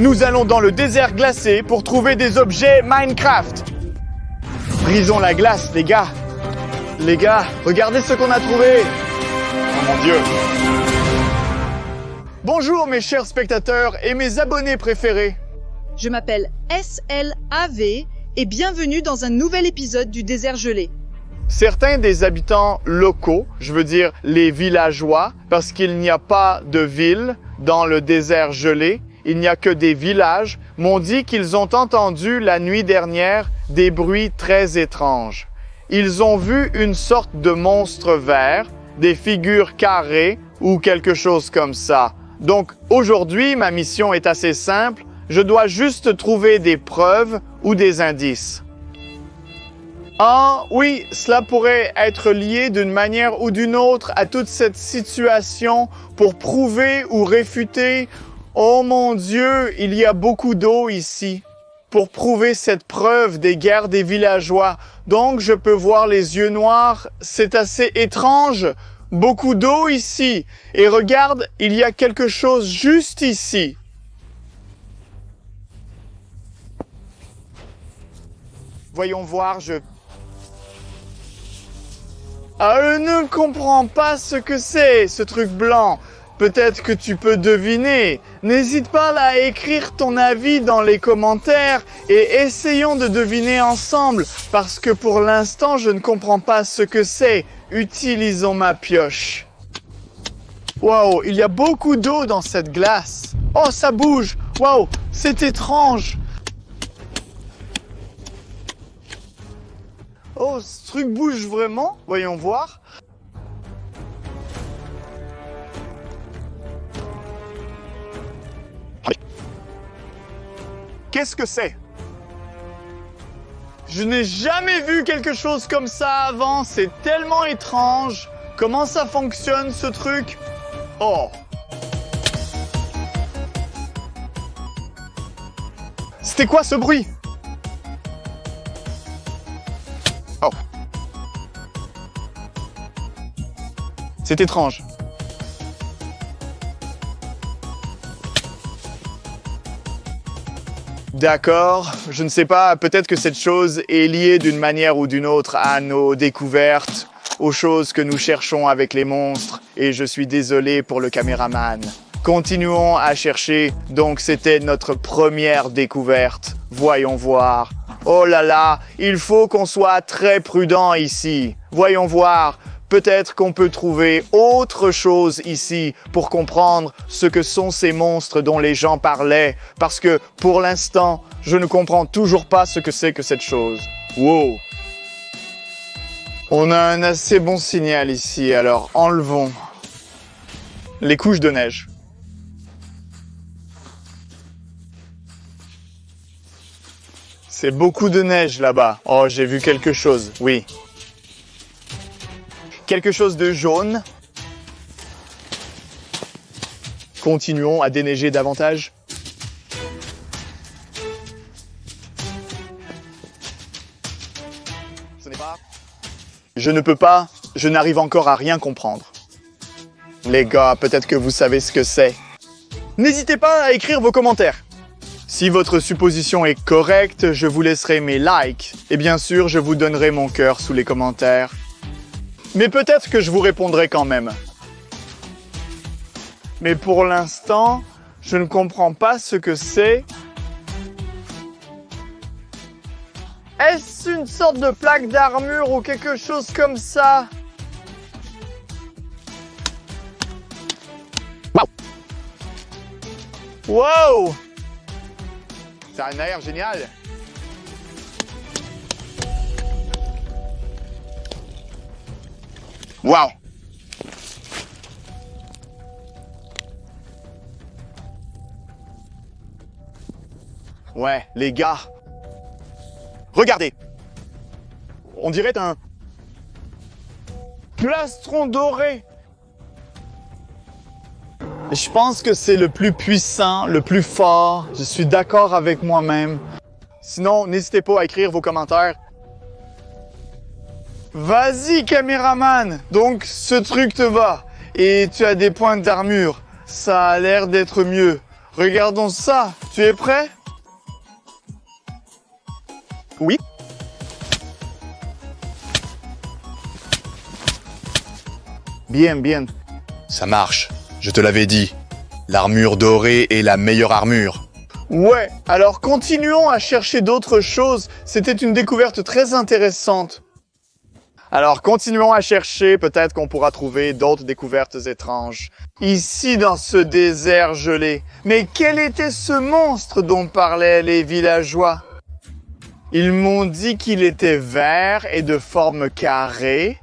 Nous allons dans le désert glacé pour trouver des objets Minecraft. Brisons la glace, les gars. Les gars, regardez ce qu'on a trouvé. Oh mon Dieu. Bonjour mes chers spectateurs et mes abonnés préférés. Je m'appelle SLAV et bienvenue dans un nouvel épisode du désert gelé. Certains des habitants locaux, je veux dire les villageois, parce qu'il n'y a pas de ville dans le désert gelé, il n'y a que des villages, m'ont dit qu'ils ont entendu la nuit dernière des bruits très étranges. Ils ont vu une sorte de monstre vert, des figures carrées ou quelque chose comme ça. Donc aujourd'hui, ma mission est assez simple, je dois juste trouver des preuves ou des indices. Ah oui, cela pourrait être lié d'une manière ou d'une autre à toute cette situation pour prouver ou réfuter. Oh mon Dieu, il y a beaucoup d'eau ici pour prouver cette preuve des guerres des villageois. Donc je peux voir les yeux noirs, c'est assez étrange. Beaucoup d'eau ici. Et regarde, il y a quelque chose juste ici. Voyons voir, je ne comprends pas ce que c'est, ce truc blanc. Peut-être que tu peux deviner. N'hésite pas à écrire ton avis dans les commentaires et essayons de deviner ensemble parce que pour l'instant, je ne comprends pas ce que c'est. Utilisons ma pioche. Waouh, il y a beaucoup d'eau dans cette glace. Oh, ça bouge. Waouh, c'est étrange. Oh, ce truc bouge vraiment. Voyons voir. Qu'est-ce que c'est? Je n'ai jamais vu quelque chose comme ça avant. C'est tellement étrange. Comment ça fonctionne, ce truc? Oh. C'était quoi ce bruit? Oh. C'est étrange. D'accord, je ne sais pas, peut-être que cette chose est liée d'une manière ou d'une autre à nos découvertes, aux choses que nous cherchons avec les monstres, et je suis désolé pour le caméraman. Continuons à chercher, donc c'était notre première découverte. Voyons voir. Oh là là, il faut qu'on soit très prudent ici. Voyons voir. Peut-être qu'on peut trouver autre chose ici pour comprendre ce que sont ces monstres dont les gens parlaient. Parce que, pour l'instant, je ne comprends toujours pas ce que c'est que cette chose. Wow! On a un assez bon signal ici, alors enlevons les couches de neige. C'est beaucoup de neige là-bas. Oh, j'ai vu quelque chose, oui. Quelque chose de jaune. Continuons à déneiger davantage. Ce n'est pas... Je ne peux pas, je n'arrive encore à rien comprendre. Les gars, peut-être que vous savez ce que c'est. N'hésitez pas à écrire vos commentaires. Si votre supposition est correcte, je vous laisserai mes likes. Et bien sûr, je vous donnerai mon cœur sous les commentaires. Mais peut-être que je vous répondrai quand même. Mais pour l'instant, je ne comprends pas ce que c'est. Est-ce une sorte de plaque d'armure ou quelque chose comme ça? Wow! Ça a un air génial. Wow! Ouais, les gars. Regardez. On dirait un plastron doré. Je pense que c'est le plus puissant, le plus fort. Je suis d'accord avec moi-même. Sinon, n'hésitez pas à écrire vos commentaires. Vas-y, caméraman! Donc, ce truc te va. Et tu as des pointes d'armure. Ça a l'air d'être mieux. Regardons ça. Tu es prêt? Oui. Bien, bien. Ça marche, je te l'avais dit. L'armure dorée est la meilleure armure. Ouais, alors continuons à chercher d'autres choses. C'était une découverte très intéressante. Alors continuons à chercher, peut-être qu'on pourra trouver d'autres découvertes étranges. Ici dans ce désert gelé. Mais quel était ce monstre dont parlaient les villageois? Ils m'ont dit qu'il était vert et de forme carrée.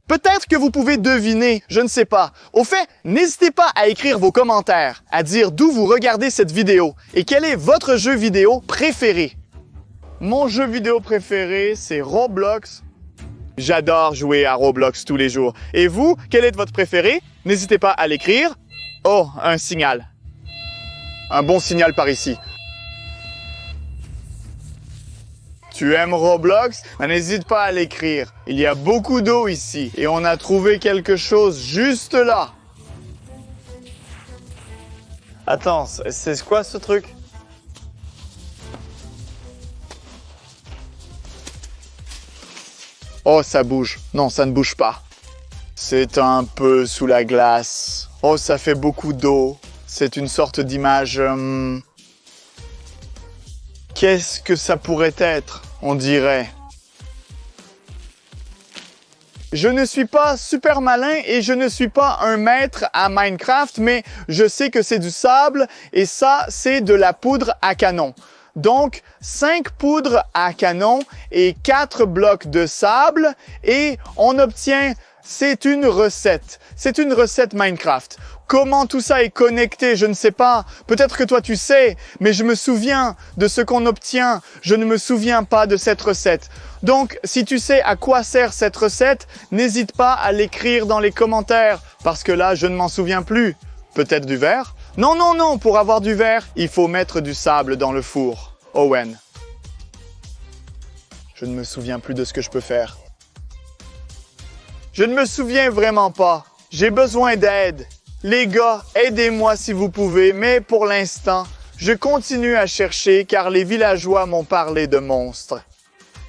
Peut-être que vous pouvez deviner, je ne sais pas. Au fait, n'hésitez pas à écrire vos commentaires, à dire d'où vous regardez cette vidéo et quel est votre jeu vidéo préféré. Mon jeu vidéo préféré, c'est Roblox. J'adore jouer à Roblox tous les jours. Et vous, quel est votre préféré? N'hésitez pas à l'écrire. Oh, un signal. Un bon signal par ici. Tu aimes Roblox? N'hésite pas à l'écrire. Il y a beaucoup d'eau ici et on a trouvé quelque chose juste là. Attends, c'est quoi ce truc? Oh, ça bouge. Non, ça ne bouge pas. C'est un peu sous la glace. Oh, ça fait beaucoup d'eau. C'est une sorte d'image... Qu'est-ce que ça pourrait être, on dirait? Je ne suis pas super malin et je ne suis pas un maître à Minecraft, mais je sais que c'est du sable et ça, c'est de la poudre à canon. Donc, 5 poudres à canon et 4 blocs de sable et on obtient... C'est une recette. C'est une recette Minecraft. Comment tout ça est connecté, je ne sais pas. Peut-être que toi tu sais, mais je me souviens de ce qu'on obtient. Je ne me souviens pas de cette recette. Donc, si tu sais à quoi sert cette recette, n'hésite pas à l'écrire dans les commentaires, parce que là, je ne m'en souviens plus. Peut-être du verre? Non, non, non, pour avoir du verre, il faut mettre du sable dans le four. Owen. Je ne me souviens plus de ce que je peux faire. Je ne me souviens vraiment pas. J'ai besoin d'aide. Les gars, aidez-moi si vous pouvez, mais pour l'instant, je continue à chercher car les villageois m'ont parlé de monstres.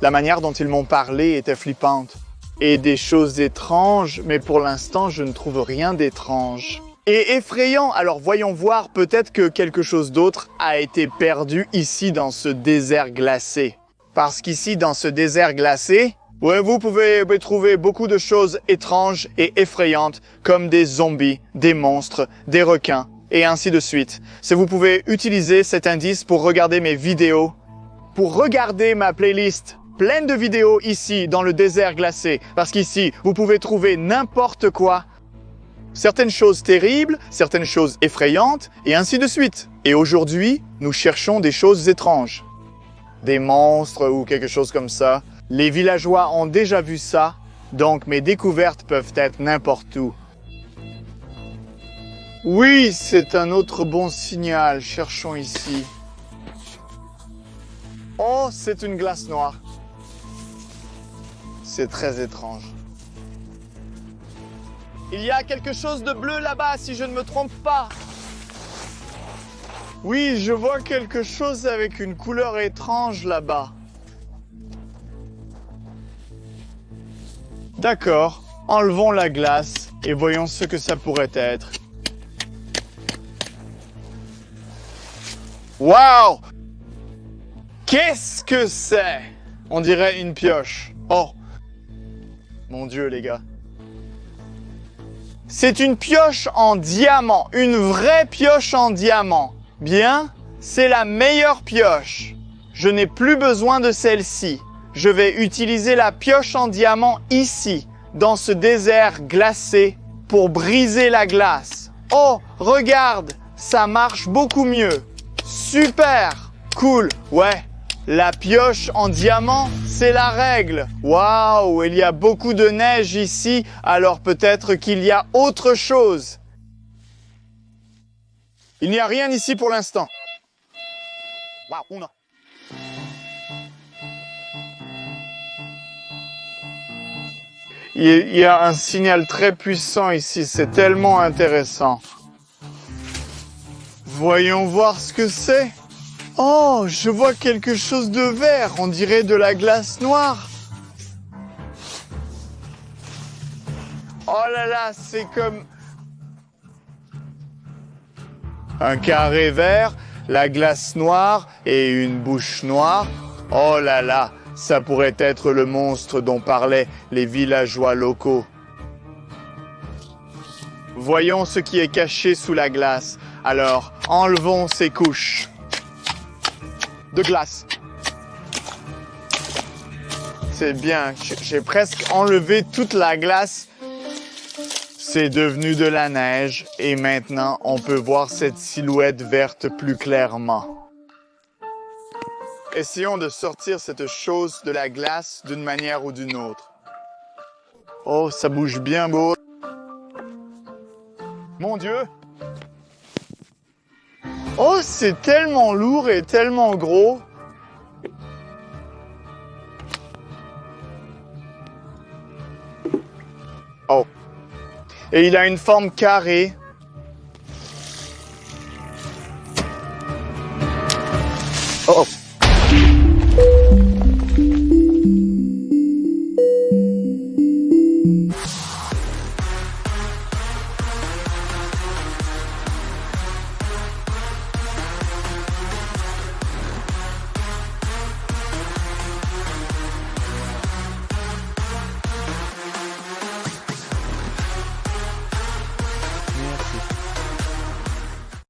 La manière dont ils m'ont parlé était flippante. Et des choses étranges, mais pour l'instant, je ne trouve rien d'étrange. Et effrayant, alors voyons voir, peut-être que quelque chose d'autre a été perdu ici dans ce désert glacé. Parce qu'ici, dans ce désert glacé, ouais, vous pouvez trouver beaucoup de choses étranges et effrayantes, comme des zombies, des monstres, des requins, et ainsi de suite. Si vous pouvez utiliser cet indice pour regarder mes vidéos, pour regarder ma playlist pleine de vidéos ici, dans le désert glacé, parce qu'ici, vous pouvez trouver n'importe quoi. Certaines choses terribles, certaines choses effrayantes, et ainsi de suite. Et aujourd'hui, nous cherchons des choses étranges. Des monstres ou quelque chose comme ça. Les villageois ont déjà vu ça, donc mes découvertes peuvent être n'importe où. Oui, c'est un autre bon signal. Cherchons ici. Oh, c'est une glace noire. C'est très étrange. Il y a quelque chose de bleu là-bas, si je ne me trompe pas. Oui, je vois quelque chose avec une couleur étrange là-bas. D'accord, enlevons la glace et voyons ce que ça pourrait être. Waouh! Qu'est-ce que c'est? On dirait une pioche. Oh! Mon Dieu, les gars. C'est une pioche en diamant, une vraie pioche en diamant. Bien, c'est la meilleure pioche. Je n'ai plus besoin de celle-ci. Je vais utiliser la pioche en diamant ici, dans ce désert glacé, pour briser la glace. Oh, regarde, ça marche beaucoup mieux. Super, cool, ouais. La pioche en diamant, c'est la règle. Waouh, il y a beaucoup de neige ici, alors peut-être qu'il y a autre chose. Il n'y a rien ici pour l'instant. Waouh, on a... Il y a un signal très puissant ici, c'est tellement intéressant. Voyons voir ce que c'est. Oh, je vois quelque chose de vert, on dirait de la glace noire. Oh là là, c'est comme un carré vert, la glace noire et une bouche noire. Oh là là, ça pourrait être le monstre dont parlaient les villageois locaux. Voyons ce qui est caché sous la glace. Alors, enlevons ces couches de glace. C'est bien, j'ai presque enlevé toute la glace. C'est devenu de la neige et maintenant on peut voir cette silhouette verte plus clairement. Essayons de sortir cette chose de la glace d'une manière ou d'une autre. Oh, ça bouge bien beau. Mon Dieu! Oh, c'est tellement lourd et tellement gros. Oh. Et il a une forme carrée. Oh, oh.